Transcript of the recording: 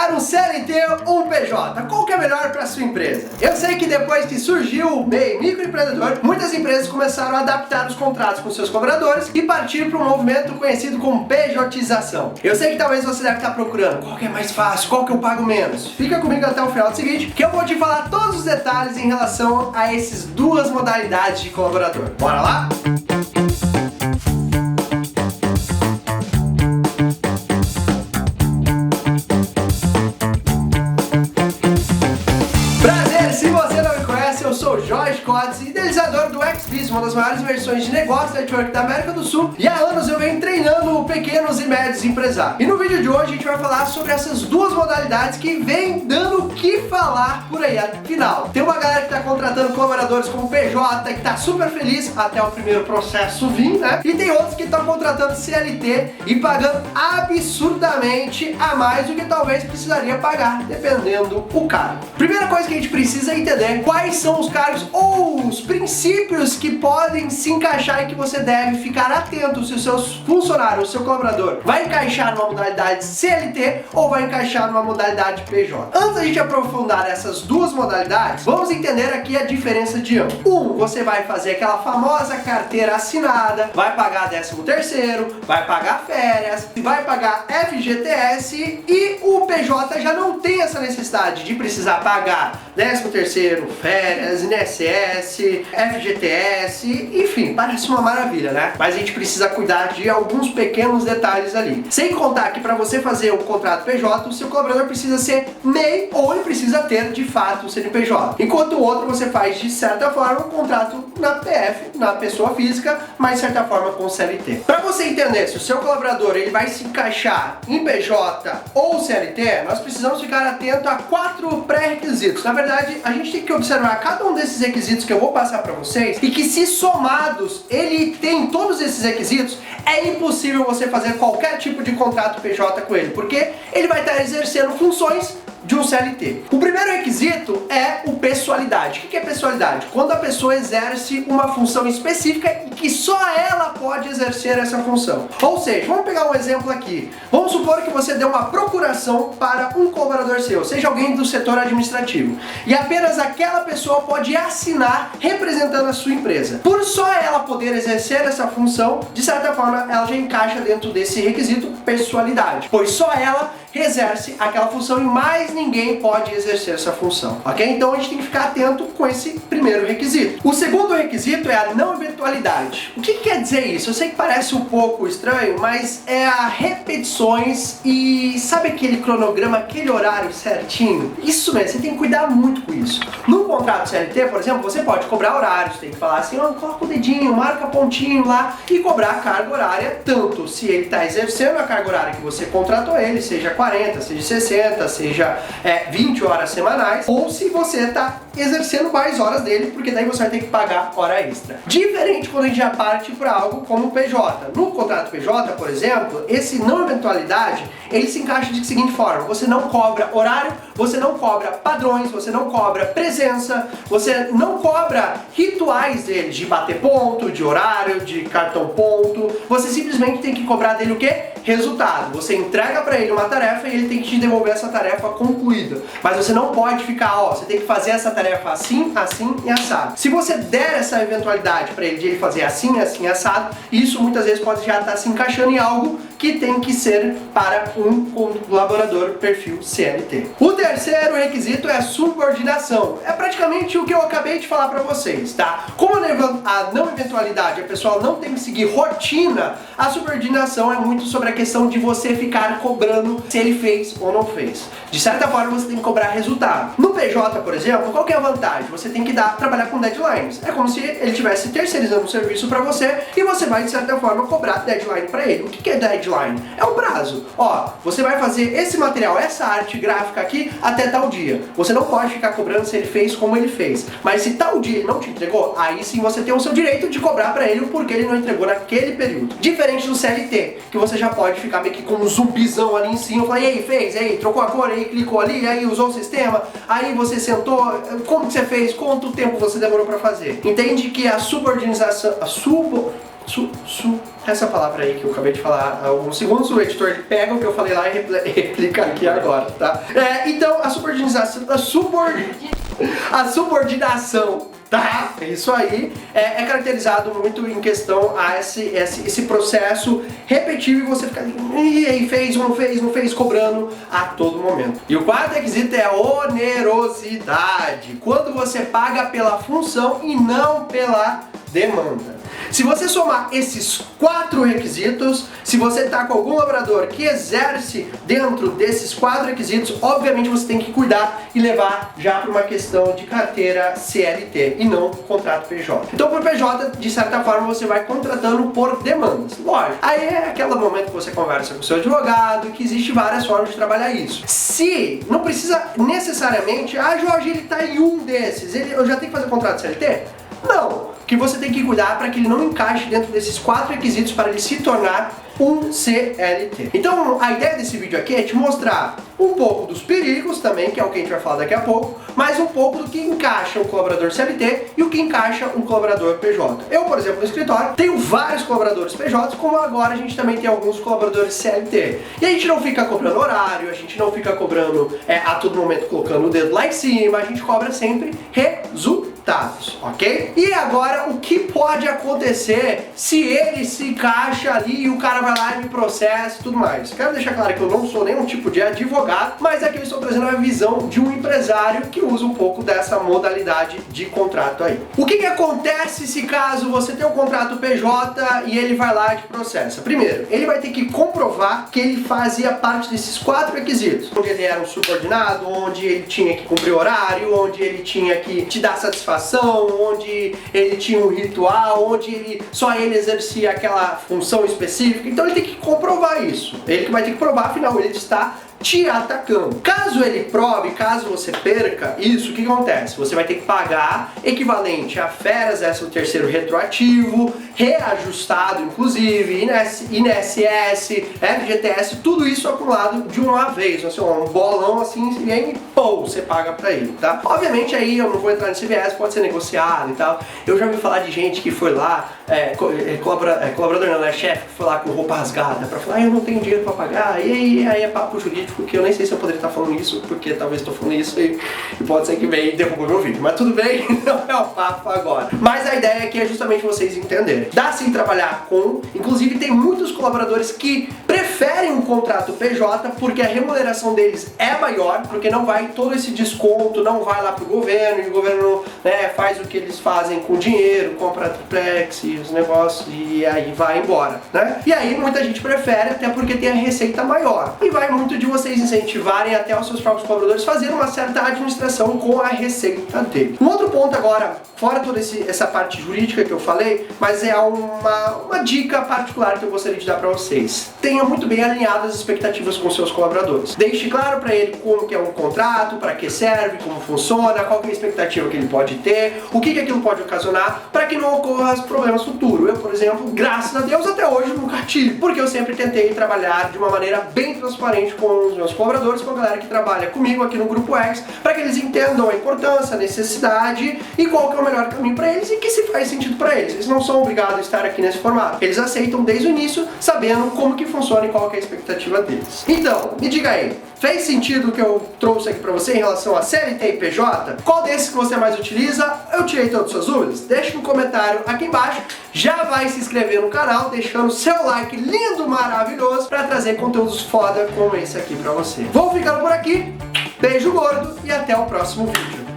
contratar um CLT ou um PJ? Qual que é melhor para sua empresa? Eu sei que depois que surgiu o MEI microempreendedor, muitas empresas começaram a adaptar os contratos com seus cobradores e partir para um movimento conhecido como pejotização. Eu sei que talvez você deve estar procurando qual que é mais fácil, qual que eu pago menos. Fica comigo até o final do vídeo que eu vou te falar todos os detalhes em relação a essas duas modalidades de colaborador. Bora lá? Eu sou Jorge Cotes, idealizador do XBiz, uma das maiores versões de negócio network da América do Sul, e há anos eu venho treinando pequenos e médios empresários. E no vídeo de hoje a gente vai falar sobre essas duas modalidades que vem dando o que falar por aí. Afinal, tem uma galera que está contratando colaboradores como PJ, que está super feliz até o primeiro processo vir, né? E tem outros que estão contratando CLT e pagando absurdamente a mais do que talvez precisaria pagar, dependendo do cargo. Primeira coisa que a gente precisa entender quais são os cargos ou os princípios que podem se encaixar e que você deve ficar atento se o seu funcionário, o seu colaborador vai encaixar numa modalidade CLT ou vai encaixar numa modalidade PJ. Antes da gente aprofundar essas duas modalidades, vamos entender aqui a diferença de ambos. Você vai fazer aquela famosa carteira assinada, vai pagar 13º, vai pagar férias, vai pagar FGTS, e o PJ já não tem essa necessidade de precisar pagar 13º, férias, INSS, FGTS, enfim, parece uma maravilha, né? Mas a gente precisa cuidar de alguns pequenos detalhes ali. Sem contar que para você fazer o contrato PJ, o seu colaborador precisa ser MEI ou ele precisa ter de fato o CNPJ. Enquanto o outro você faz de certa forma um contrato na PF, na pessoa física, mas de certa forma com CLT. Para você entender se o seu colaborador ele vai se encaixar em PJ ou CLT, nós precisamos ficar atento a 4 pré-requisitos. Na verdade, a gente tem que observar cada um desses requisitos que eu vou passar para vocês e que, se somados, ele tem todos esses requisitos, é impossível você fazer qualquer tipo de contrato PJ com ele, porque ele vai estar exercendo funções de um CLT. O primeiro requisito é o pessoalidade. O que é pessoalidade? Quando a pessoa exerce uma função específica e que só ela pode exercer essa função. Ou seja, vamos pegar um exemplo aqui. Vamos supor que você deu uma procuração para um colaborador seu, seja alguém do setor administrativo, e apenas aquela pessoa pode assinar representando a sua empresa. Por só ela poder exercer essa função, de certa forma, ela já encaixa dentro desse requisito pessoalidade, pois só ela exerce aquela função e mais ninguém pode exercer essa função, ok? Então a gente tem que ficar atento com esse primeiro requisito. O segundo requisito é a não eventualidade. O que quer dizer isso? Eu sei que parece um pouco estranho, mas é a repetições e sabe aquele cronograma, aquele horário certinho? Isso mesmo, você tem que cuidar muito com isso. No contrato CLT, por exemplo, você pode cobrar horários, tem que falar assim, ó, coloca o dedinho, marca pontinho lá e cobrar a carga horária, tanto se ele está exercendo a carga horária que você contratou ele, seja 40, seja 60, seja 20 horas semanais, ou se você está exercendo mais horas dele, porque daí você vai ter que pagar hora extra. Diferente quando a gente já parte para algo como o PJ. No contrato PJ, por exemplo, esse não eventualidade, ele se encaixa de seguinte forma: você não cobra horário, você não cobra padrões, você não cobra presença, você não cobra rituais dele de bater ponto, de horário, de cartão ponto. Você simplesmente tem que cobrar dele o quê? Resultado. Você entrega para ele uma tarefa e ele tem que te devolver essa tarefa concluída. Mas você não pode ficar, ó, você tem que fazer essa tarefa assim, assim e assado. Se você der essa eventualidade para ele de ele fazer assim, assim e assado, isso muitas vezes pode já estar se encaixando em algo que tem que ser para um colaborador perfil CLT. O terceiro requisito é a subordinação. É praticamente o que eu acabei de falar para vocês, tá? Como a não eventualidade, a pessoa não tem que seguir rotina, a subordinação é muito sobre a questão de você ficar cobrando se ele fez ou não fez. De certa forma, você tem que cobrar resultado. No PJ, por exemplo, qual que é a vantagem? Você tem que trabalhar com deadlines. É como se ele estivesse terceirizando o serviço para você e você vai, de certa forma, cobrar deadline para ele. O que é deadline? É o prazo. Ó, você vai fazer esse material, essa arte gráfica aqui até tal dia. Você não pode ficar cobrando se ele fez como ele fez. Mas se tal dia ele não te entregou, aí sim você tem o seu direito de cobrar para ele porque ele não entregou naquele período. Diferente do CLT, que você já pode ficar meio que com um zumbizão ali em cima, falar, e aí, fez, e aí, trocou a cor, e aí, clicou ali, e aí, usou o sistema, aí você sentou, como que você fez, quanto tempo você demorou para fazer? Entende que a subordinação, essa palavra aí que eu acabei de falar há alguns segundos, o editor ele pega o que eu falei lá e replica aqui agora, tá? Então, a subordinação, tá? Isso aí é caracterizado muito em questão a esse processo repetitivo e você fica ali, e aí fez, não fez, cobrando a todo momento. E o quarto requisito é a onerosidade, quando você paga pela função e não pela demanda. Se você somar esses 4 requisitos, se você está com algum colaborador que exerce dentro desses 4 requisitos, obviamente você tem que cuidar e levar já para uma questão de carteira CLT e não contrato PJ. Então, por PJ, de certa forma, você vai contratando por demandas. Lógico. Aí é aquele momento que você conversa com o seu advogado, que existe várias formas de trabalhar isso. Se não precisa necessariamente, Jorge, ele está em um desses, eu já tenho que fazer contrato CLT? Não. Que você tem que cuidar para que ele não encaixe dentro desses 4 requisitos para ele se tornar um CLT. Então, a ideia desse vídeo aqui é te mostrar um pouco dos perigos também, que é o que a gente vai falar daqui a pouco, mas um pouco do que encaixa um colaborador CLT e o que encaixa um colaborador PJ. Eu, por exemplo, no escritório, tenho vários colaboradores PJ, como agora a gente também tem alguns colaboradores CLT. E a gente não fica cobrando horário, a gente não fica cobrando a todo momento colocando o dedo lá em cima, a gente cobra sempre resultados, ok? E agora, o que pode acontecer se ele se encaixa ali e o cara vai lá e me processa e tudo mais? Quero deixar claro que eu não sou nenhum tipo de advogado, mas aqui eu estou trazendo a visão de um empresário que usa um pouco dessa modalidade de contrato aí. O que acontece se caso você tem um contrato PJ e ele vai lá e te processa? Primeiro, ele vai ter que comprovar que ele fazia parte desses 4 requisitos, onde ele era um subordinado, onde ele tinha que cumprir horário, onde ele tinha que te dar satisfação, onde ele tinha um ritual, onde só ele exercia aquela função específica. Então ele tem que comprovar isso. Ele que vai ter que provar, afinal ele está te atacando. Caso ele prove, caso você perca isso, o que acontece? Você vai ter que pagar equivalente a férias, 13º retroativo, reajustado inclusive, INSS, FGTS, tudo isso acumulado de uma vez, assim, um bolão assim, e aí, pô, você paga pra ele, tá? Obviamente aí eu não vou entrar nesse viés, pode ser negociado e tal. Eu já ouvi falar de gente que foi lá, colaborador não, né, chefe, que foi lá com roupa rasgada pra falar, eu não tenho dinheiro pra pagar, e aí é papo jurídico, porque eu nem sei se eu poderia estar falando isso, porque talvez estou falando isso e pode ser que venha e derruba meu vídeo, mas tudo bem, não é o papo agora. Mas a ideia aqui é justamente vocês entenderem. Dá sim trabalhar com, inclusive tem muitos colaboradores que preferem um contrato PJ porque a remuneração deles é maior, porque não vai todo esse desconto, não vai lá pro governo, e o governo, né, faz o que eles fazem com dinheiro, compra triplex e os negócios e aí vai embora, né? E aí muita gente prefere até porque tem a receita maior. E vai muito de vocês incentivarem até os seus próprios colaboradores fazerem uma certa administração com a receita dele. Um outro ponto agora, fora toda essa parte jurídica que eu falei, mas é uma dica particular que eu gostaria de dar para vocês. Tenha muito bem alinhadas as expectativas com seus colaboradores. Deixe claro para ele como que é um contrato, para que serve, como funciona, qual que é a expectativa que ele pode ter, o que aquilo pode ocasionar, para que não ocorra problemas futuros. Eu, por exemplo, graças a Deus até hoje nunca tive, porque eu sempre tentei trabalhar de uma maneira bem transparente com os meus colaboradores, com a galera que trabalha comigo aqui no Grupo X, para que eles entendam a importância, a necessidade e qual que é o melhor caminho para eles e que se faz sentido para eles. Eles não são obrigados a estar aqui nesse formato. Eles aceitam desde o início, sabendo como que funciona e qual que é a expectativa deles. Então, me diga aí, fez sentido o que eu trouxe aqui para você em relação a CLT e PJ? Qual desses que você mais utiliza? Eu tirei todas as suas dúvidas? Deixa no comentário aqui embaixo. Já vai se inscrever no canal, deixando seu like lindo, maravilhoso, para trazer conteúdos foda como esse aqui para você. Vou ficando por aqui, beijo gordo e até o próximo vídeo.